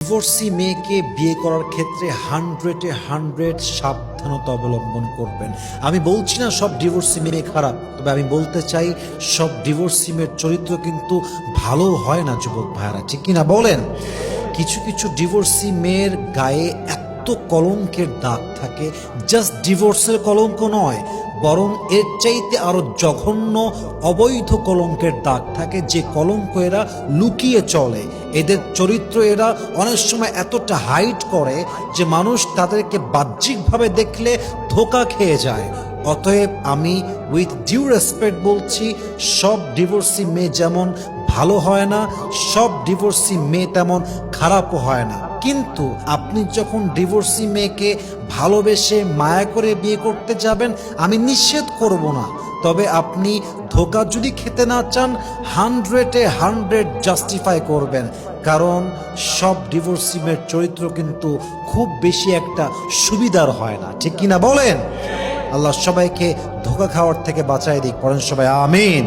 Divorcee মেয়েকে বিয়ে করার ক্ষেত্রে 100 সাবধানতা অবলম্বন করবেন। আমি বলছি না সব ডিভোর্সি মেয়ে খারাপ, তবে আমি বলতে চাই সব ডিভোর্সি মেয়ের চরিত্র কিন্তু ভালো হয় না যুবক ভাইয়ারা, ঠিক কিনা বলেন? কিছু কিছু ডিভোর্সি মেয়ের গায়ে এত কলঙ্কের দাগ থাকে, জাস্ট ডিভোর্সের কলঙ্ক নয়, বরং এর চাইতে আরো জঘন্য অবৈধ কলঙ্কের দাগ থাকে, যে কলঙ্ক এরা লুকিয়ে চলে। এদের চরিত্র এরা অনেক সময় এতটা হাইড করে যে মানুষ তাদেরকে বাহ্যিকভাবে দেখলে ধোঁকা খেয়ে যায়। অতএব আমি উইথ ডিউ রেসপেক্ট বলছি, সব ডিভোর্সি মেয়ে যেমন ভালো হয় না, সব ডিভোর্সি মেয়ে তেমন খারাপও হয় না। কিন্তু আপনি যখন ডিভোর্সি মেয়েকে ভালোবেসে মায়া করে বিয়ে করতে যাবেন, আমি নিষেধ করব না, তবে আপনি ধোঁকা যদি খেতে না চান 100 জাস্টিফাই করবেন, কারণ সব ডিভোর্সি মেয়ের চরিত্র কিন্তু খুব বেশি একটা সুবিধার হয় না, ঠিক কিনা বলেন? আল্লাহ সবাইকে ধোঁকা খাওয়ার থেকে বাঁচায় দিক, পড়েন সবাই আমিন।